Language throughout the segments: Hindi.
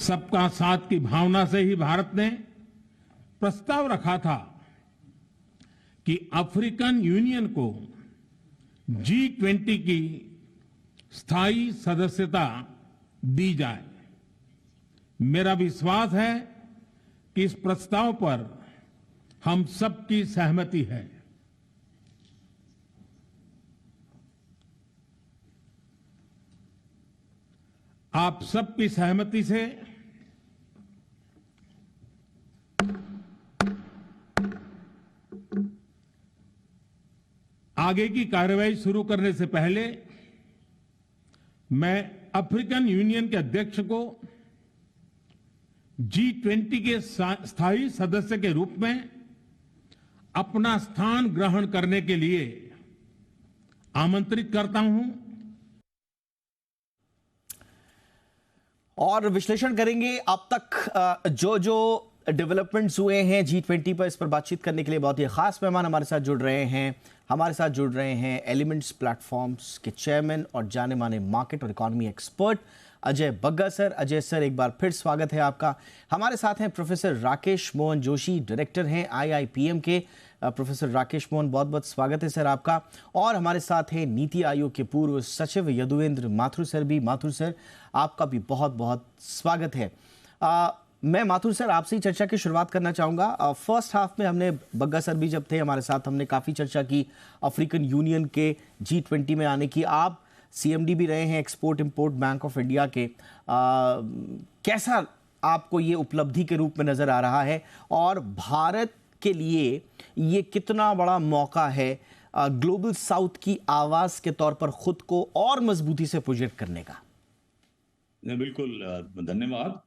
सबका साथ की भावना से ही भारत ने प्रस्ताव रखा था कि अफ्रीकन यूनियन को G20 की स्थायी सदस्यता दी जाए। मेरा विश्वास है कि इस प्रस्ताव पर हम सबकी सहमति है। आप सबकी सहमति से आगे की कार्रवाई शुरू करने से पहले मैं अफ्रीकन यूनियन के अध्यक्ष को G20 के स्थायी सदस्य के रूप में अपना स्थान ग्रहण करने के लिए आमंत्रित करता हूं और विश्लेषण करेंगे अब तक जो डेवलपमेंट्स हुए हैं G20 पर। इस पर बातचीत करने के लिए बहुत ही खास मेहमान हमारे साथ जुड़ रहे हैं एलिमेंट्स प्लेटफॉर्म्स के चेयरमैन और जाने माने मार्केट और economy expert Ajay Bagga sir. Ajay sir, एक बार फिर स्वागत है आपका। हमारे साथ हैं प्रोफेसर राकेश मोहन जोशी, डायरेक्टर हैं IIPM के। प्रोफेसर राकेश मोहन, बहुत बहुत स्वागत है सर आपका। और हमारे साथ हैं नीति आयोग के पूर्व सचिव यदुवेंद्र माथुर सर भी। माथुर सर, आपका भी बहुत बहुत स्वागत है। मैं माथुर सर आपसे ही चर्चा की शुरुआत करना चाहूँगा। फर्स्ट हाफ में हमने, बग्गा सर भी जब थे हमारे साथ, हमने काफ़ी चर्चा की अफ्रीकन यूनियन के G20 में आने की। आप CMD भी रहे हैं export import bank of India के। कैसा आपको ये उपलब्धि के रूप में नज़र आ रहा है और भारत के लिए ये कितना बड़ा मौका है ग्लोबल साउथ की आवाज़ के तौर पर खुद को और मजबूती से प्रोजेक्ट करने का? बिल्कुल, धन्यवाद।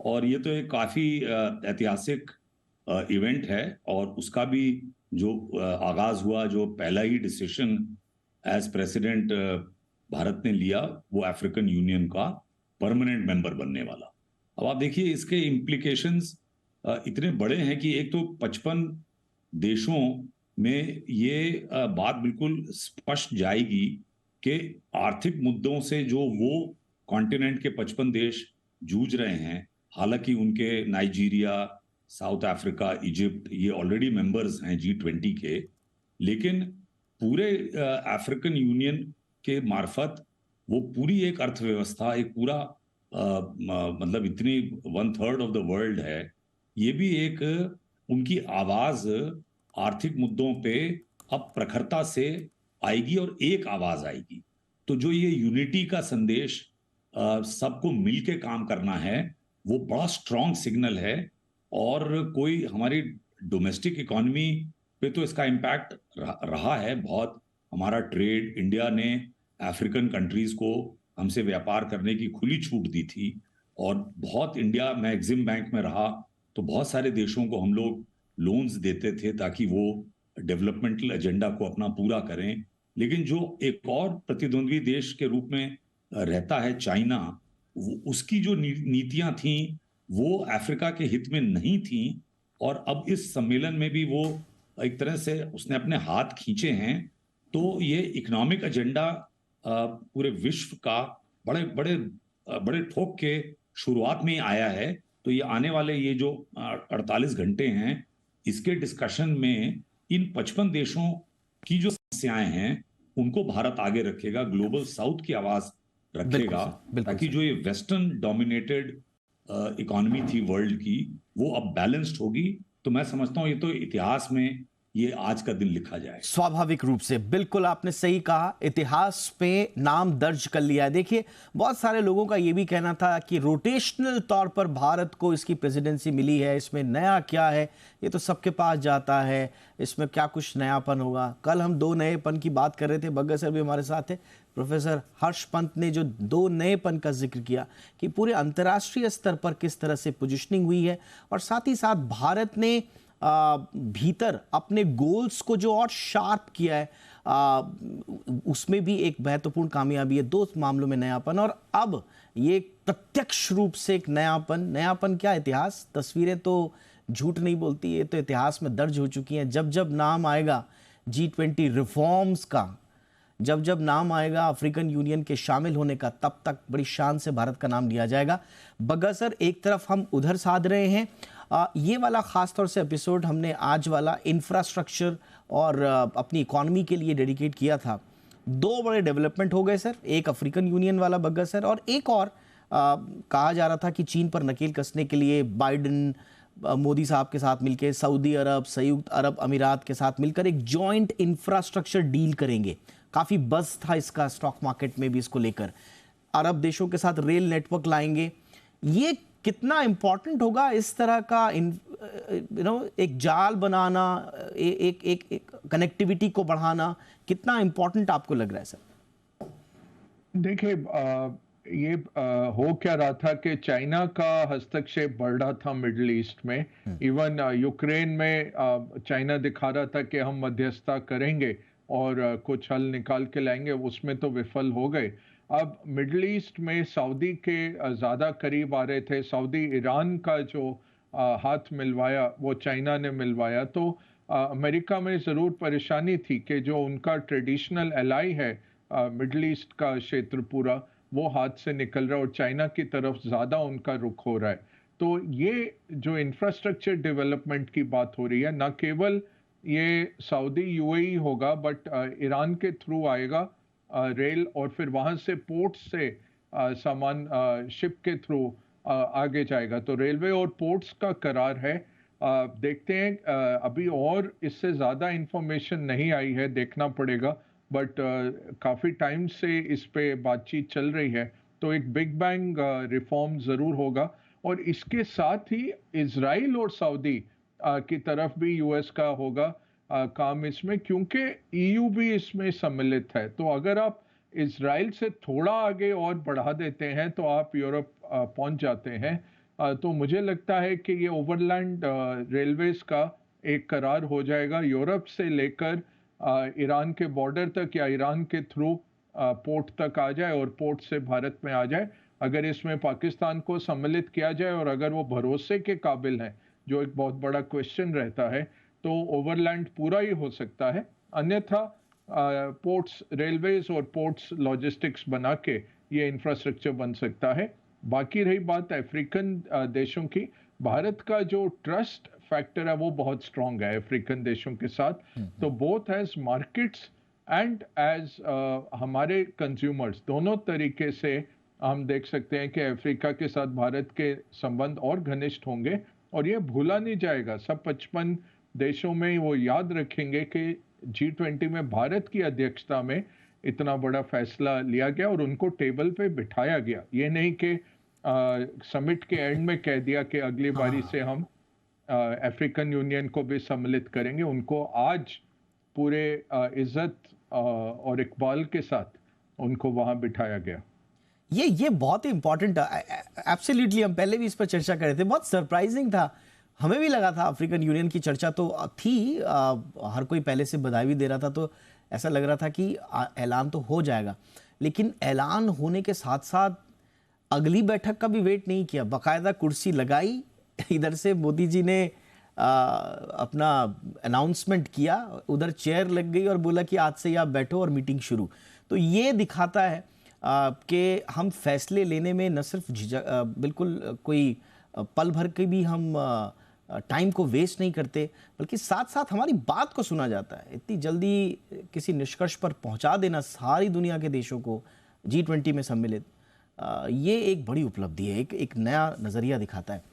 और ये तो एक काफी ऐतिहासिक इवेंट है और उसका भी जो आगाज हुआ, जो पहला ही डिसीजन एज प्रेसिडेंट भारत ने लिया, वो अफ्रीकन यूनियन का परमानेंट मेंबर बनने वाला। अब आप देखिए इसके इम्प्लीकेशंस इतने बड़े हैं कि एक तो 55 देशों में ये बात बिल्कुल स्पष्ट जाएगी कि आर्थिक मुद्दों से जो वो कॉन्टिनेंट के 55 देश जूझ रहे हैं, हालांकि उनके नाइजीरिया, साउथ अफ्रीका, इजिप्ट ये ऑलरेडी मेंबर्स हैं G20 के, लेकिन पूरे अफ्रीकन यूनियन के मार्फत वो पूरी एक अर्थव्यवस्था, एक पूरा मतलब इतनी 1/3 ऑफ द वर्ल्ड है, ये भी एक उनकी आवाज आर्थिक मुद्दों पे अब प्रखरता से आएगी और एक आवाज आएगी। तो जो ये यूनिटी का संदेश सबको मिलके काम करना है, वो बड़ा स्ट्रॉन्ग सिग्नल है। और कोई हमारी डोमेस्टिक इकोनॉमी पे तो इसका इम्पैक्ट रहा है बहुत। हमारा ट्रेड, इंडिया ने अफ्रीकन कंट्रीज को हमसे व्यापार करने की खुली छूट दी थी और बहुत, इंडिया में एग्जिम बैंक में रहा तो बहुत सारे देशों को हम लोग लोन्स देते थे ताकि वो डेवलपमेंटल एजेंडा को अपना पूरा करें। लेकिन जो एक और प्रतिद्वंद्वी देश के रूप में रहता है चाइना, उसकी जो नीतियां थी वो अफ्रीका के हित में नहीं थी और अब इस सम्मेलन में भी वो एक तरह से उसने अपने हाथ खींचे हैं। तो ये इकोनॉमिक एजेंडा पूरे विश्व का बड़े बड़े बड़े ठोक के शुरुआत में ही आया है। तो ये आने वाले ये जो 48 घंटे हैं, इसके डिस्कशन में इन 55 देशों की जो समस्याएं हैं उनको भारत आगे रखेगा, ग्लोबल साउथ की आवाज रखेगा, ताकि जो ये वेस्टर्न डोमिनेटेड इकोनॉमी थी वर्ल्ड की, वो अब बैलेंस्ड होगी। तो मैं समझता हूं ये तो इतिहास में ये आज का दिन लिखा जाए। स्वाभाविक रूप से, बिल्कुल आपने सही कहा, इतिहास पे नाम दर्ज कर लिया है। देखिए, बहुत सारे लोगों का ये भी कहना था कि रोटेशनल तौर पर भारत को इसकी प्रेसिडेंसी मिली है, इसमें नया क्या है, ये तो सबके पास जाता है, इसमें क्या कुछ नयापन होगा। कल हम दो नएपन की बात कर रहे थे, बग्गा सर भी हमारे साथ थे, प्रोफेसर हर्ष पंत ने जो दो नएपन का जिक्र किया कि पूरे अंतर्राष्ट्रीय स्तर पर किस तरह से पोजिशनिंग हुई है और साथ ही साथ भारत ने भीतर अपने गोल्स को जो और शार्प किया है, उसमें भी एक महत्वपूर्ण कामयाबी है। दो मामलों में नयापन और अब ये प्रत्यक्ष रूप से एक नयापन क्या, इतिहास, तस्वीरें तो झूठ नहीं बोलती, ये तो इतिहास में दर्ज हो चुकी हैं। जब जब नाम आएगा G20 रिफॉर्म्स का, जब जब नाम आएगा अफ्रीकन यूनियन के शामिल होने का, तब तक बड़ी शान से भारत का नाम लिया जाएगा। बग्गा सर, एक तरफ हम उधर साध रहे हैं, ये वाला खास तौर से एपिसोड हमने आज वाला इंफ्रास्ट्रक्चर और अपनी इकॉनमी के लिए डेडिकेट किया था। दो बड़े डेवलपमेंट हो गए सर, एक अफ्रीकन यूनियन वाला बग्गा सर, और एक और कहा जा रहा था कि चीन पर नकेल कसने के लिए बाइडेन मोदी साहब के साथ मिलकर सऊदी अरब, संयुक्त अरब अमीरात के साथ मिलकर एक जॉइंट इंफ्रास्ट्रक्चर डील करेंगे। काफी बज़ था इसका स्टॉक मार्केट में भी इसको लेकर। अरब देशों के साथ रेल नेटवर्क लाएंगे। ये कितना इंपॉर्टेंट होगा इस तरह का एक जाल बनाना, एक कनेक्टिविटी को बढ़ाना, कितना इंपॉर्टेंट आपको लग रहा है सर? देखिए, ये हो क्या रहा था कि चाइना का हस्तक्षेप बढ़ रहा था मिडिल ईस्ट में। इवन यूक्रेन में चाइना दिखा रहा था कि हम मध्यस्थता करेंगे और कुछ हल निकाल के लाएंगे, उसमें तो विफल हो गए। अब मिडिल ईस्ट में सऊदी के ज़्यादा करीब आ रहे थे। सऊदी ईरान का जो हाथ मिलवाया वो चाइना ने मिलवाया। तो अमेरिका में ज़रूर परेशानी थी कि जो उनका ट्रेडिशनल एलाई है मिडिल ईस्ट का क्षेत्र पूरा, वो हाथ से निकल रहा है और चाइना की तरफ ज़्यादा उनका रुख हो रहा है। तो ये जो इंफ्रास्ट्रक्चर डेवलपमेंट की बात हो रही है, न केवल ये सऊदी यूएई होगा बट ईरान के थ्रू आएगा रेल, और फिर वहाँ से पोर्ट से सामान शिप के थ्रू आगे जाएगा। तो रेलवे और पोर्ट्स का करार है। देखते हैं, अभी और इससे ज़्यादा इंफॉर्मेशन नहीं आई है, देखना पड़ेगा, बट काफ़ी टाइम से इस पे बातचीत चल रही है। तो एक बिग बैंग रिफॉर्म ज़रूर होगा। और इसके साथ ही इजराइल और सऊदी की तरफ भी यूएस का होगा काम इसमें, क्योंकि ईयू भी इसमें सम्मिलित है। तो अगर आप इजराइल से थोड़ा आगे और बढ़ा देते हैं तो आप यूरोप पहुंच जाते हैं। तो मुझे लगता है कि ये ओवरलैंड रेलवेज का एक करार हो जाएगा, यूरोप से लेकर ईरान के बॉर्डर तक या ईरान के थ्रू पोर्ट तक आ जाए और पोर्ट से भारत में आ जाए। अगर इसमें पाकिस्तान को सम्मिलित किया जाए और अगर वो भरोसे के काबिल हैं, जो एक बहुत बड़ा क्वेश्चन रहता है, तो ओवरलैंड पूरा ही हो सकता है। अन्यथा पोर्ट्स, रेलवेज और पोर्ट्स लॉजिस्टिक्स बना के ये इंफ्रास्ट्रक्चर बन सकता है। बाकी रही बात अफ्रीकन देशों की, भारत का जो ट्रस्ट फैक्टर है वो बहुत स्ट्रांग है अफ्रीकन देशों के साथ। तो both as markets and as हमारे कंज्यूमर्स, दोनों तरीके से हम देख सकते हैं कि अफ्रीका के साथ भारत के संबंध और घनिष्ठ होंगे। और ये भूला नहीं जाएगा, सब 55 देशों में वो याद रखेंगे कि G20 में भारत की अध्यक्षता में इतना बड़ा फैसला लिया गया और उनको टेबल पे बिठाया गया। ये नहीं कि समिट के एंड में कह दिया कि अगली बारी से हम अफ्रीकन यूनियन को भी सम्मिलित करेंगे। उनको आज पूरे इज्जत और इकबाल के साथ उनको वहां बिठाया गया। ये बहुत ही इंपॉर्टेंट है। एब्सोल्युटली, हम पहले भी इस पर चर्चा कर रहे थे, बहुत सरप्राइजिंग था। हमें भी लगा था अफ्रीकन यूनियन की चर्चा तो थी, हर कोई पहले से बधाई भी दे रहा था, तो ऐसा लग रहा था कि ऐलान तो हो जाएगा। लेकिन ऐलान होने के साथ साथ अगली बैठक का भी वेट नहीं किया, बाकायदा कुर्सी लगाई, इधर से मोदी जी ने अपना अनाउंसमेंट किया, उधर चेयर लग गई और बोला कि आज से आप बैठो और मीटिंग शुरू। तो ये दिखाता है कि हम फैसले लेने में न सिर्फ बिल्कुल कोई पल भर के भी हम टाइम को वेस्ट नहीं करते, बल्कि साथ साथ हमारी बात को सुना जाता है। इतनी जल्दी किसी निष्कर्ष पर पहुंचा देना सारी दुनिया के देशों को G20 में सम्मिलित, ये एक बड़ी उपलब्धि है, एक नया नज़रिया दिखाता है।